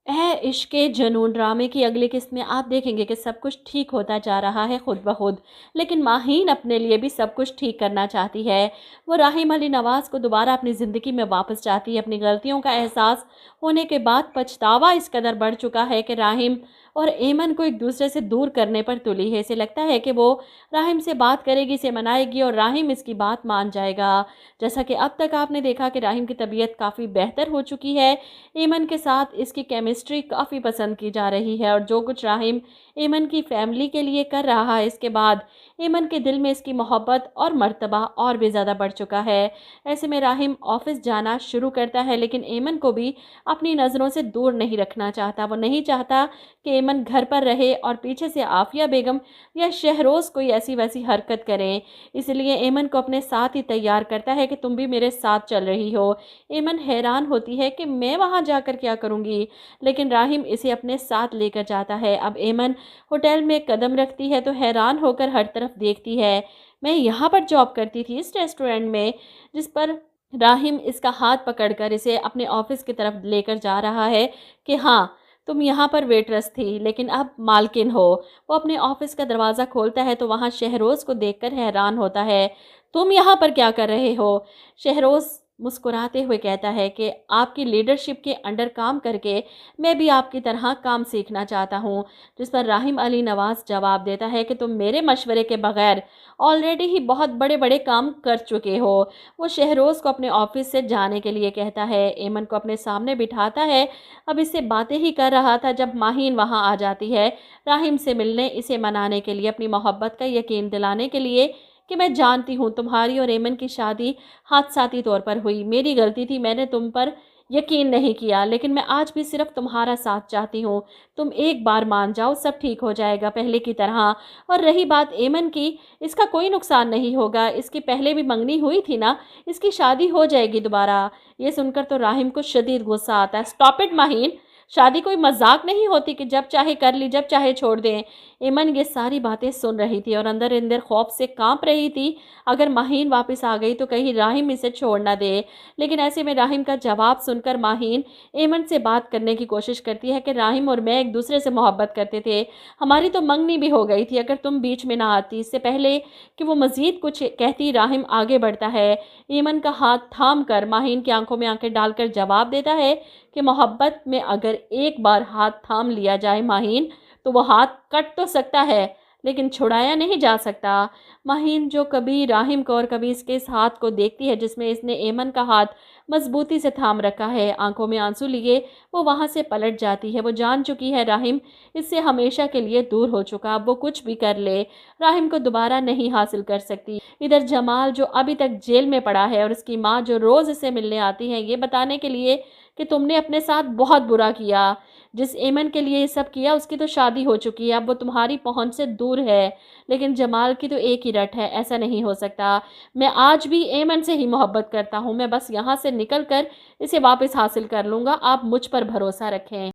है इश्क के जुनून ड्रामे की अगली किस्त में आप देखेंगे कि सब कुछ ठीक होता जा रहा है खुद ब खुद। लेकिन माहीन अपने लिए भी सब कुछ ठीक करना चाहती है। वो राहिम अली नवाज़ को दोबारा अपनी ज़िंदगी में वापस चाहती है। अपनी गलतियों का एहसास होने के बाद पछतावा इस कदर बढ़ चुका है कि राहिम और एमन को एक दूसरे से दूर करने पर तुली है। इसे लगता है कि वो राहिम से बात करेगी, इसे मनाएगी और राहिम इसकी बात मान जाएगा। जैसा कि अब तक आपने देखा कि राहिम की तबीयत काफ़ी बेहतर हो चुकी है। एमन के साथ इसकी केमिस्ट्री काफ़ी पसंद की जा रही है और जो कुछ राहिम एमन की फैमिली के लिए कर रहा है, इसके बाद एमन के दिल में इसकी मोहब्बत और मर्तबा और भी ज़्यादा बढ़ चुका है। ऐसे में राहिम ऑफिस जाना शुरू करता है, लेकिन एमन को भी अपनी नज़रों से दूर नहीं रखना चाहता। वो नहीं चाहता कि एमन घर पर रहे और पीछे से आफिया बेगम या शहरोज़ कोई ऐसी वैसी हरकत करें। इसलिए एमन को अपने साथ ही तैयार करता है कि तुम भी मेरे साथ चल रही हो। एमन हैरान होती है कि मैं वहाँ जाकर क्या करूँगी, लेकिन राहिम इसे अपने साथ लेकर जाता है। अब एमन होटल में कदम रखती है तो हैरान होकर हर तरफ देखती है। मैं यहाँ पर जॉब करती थी, इस रेस्टोरेंट में, जिस पर राहिम इसका हाथ पकड़कर इसे अपने ऑफिस की तरफ लेकर जा रहा है कि हाँ, तुम यहाँ पर वेटरेस थी लेकिन अब मालकिन हो। वो अपने ऑफिस का दरवाज़ा खोलता है तो वहाँ शहरोज़ को देखकर हैरान होता है। तुम यहाँ पर क्या कर रहे हो? शहरोज़ मुस्कुराते हुए कहता है कि आपकी लीडरशिप के अंडर काम करके मैं भी आपकी तरह काम सीखना चाहता हूँ। जिस पर राहिम अली नवाज़ जवाब देता है कि तुम मेरे मशवरे के बगैर ऑलरेडी ही बहुत बड़े बड़े काम कर चुके हो। वो शहरोज़ को अपने ऑफिस से जाने के लिए कहता है। एमन को अपने सामने बिठाता है। अब इससे बातें ही कर रहा था जब माहीन वहाँ आ जाती है राहिम से मिलने, इसे मनाने के लिए, अपनी मोहब्बत का यकीन दिलाने के लिए कि मैं जानती हूँ तुम्हारी और एमन की शादी हादसाती तौर पर हुई। मेरी गलती थी, मैंने तुम पर यकीन नहीं किया, लेकिन मैं आज भी सिर्फ तुम्हारा साथ चाहती हूँ। तुम एक बार मान जाओ, सब ठीक हो जाएगा पहले की तरह। और रही बात एमन की, इसका कोई नुकसान नहीं होगा। इसकी पहले भी मंगनी हुई थी ना, इसकी शादी हो जाएगी दोबारा। ये सुनकर तो राहिम को शदीद गुस्सा आता है। स्टॉप इट माहीन, शादी कोई मजाक नहीं होती कि जब चाहे कर ली, जब चाहे छोड़ दें। एमन ये सारी बातें सुन रही थी और अंदर अंदर खौफ से कांप रही थी। अगर माहीन वापस आ गई तो कहीं राहिम इसे छोड़ ना दे। लेकिन ऐसे में राहिम का जवाब सुनकर माहीन एमन से बात करने की कोशिश करती है कि राहिम और मैं एक दूसरे से मोहब्बत करते थे, हमारी तो मंगनी भी हो गई थी। अगर तुम बीच में ना आती, इससे पहले कि वो मज़ीद कुछ कहती, राहिम आगे बढ़ता है। एमन का हाथ थाम कर माहीन की आंखों में आंखें डालकर जवाब देता है कि मोहब्बत में अगर एक बार हाथ थाम लिया जाए माहीन, तो वो हाथ कट तो सकता है लेकिन छुड़ाया नहीं जा सकता। माहीन जो कभी राहिम को और कभी इसके इस हाथ को देखती है जिसमें इसने एमन का हाथ मजबूती से थाम रखा है, आंखों में आंसू लिए वो वहाँ से पलट जाती है। वो जान चुकी है राहिम इससे हमेशा के लिए दूर हो चुका। अब वो कुछ भी कर ले, राहिम को दोबारा नहीं हासिल कर सकती। इधर जमाल जो अभी तक जेल में पड़ा है और उसकी माँ जो रोज़ इसे मिलने आती है ये बताने के लिए कि तुमने अपने साथ बहुत बुरा किया। जिस एमन के लिए ये सब किया उसकी तो शादी हो चुकी है, अब वो तुम्हारी पहुंच से दूर है। लेकिन जमाल की तो एक ही रट है, ऐसा नहीं हो सकता। मैं आज भी एमन से ही मोहब्बत करता हूँ, मैं बस यहाँ से निकल कर इसे वापस हासिल कर लूँगा। आप मुझ पर भरोसा रखें।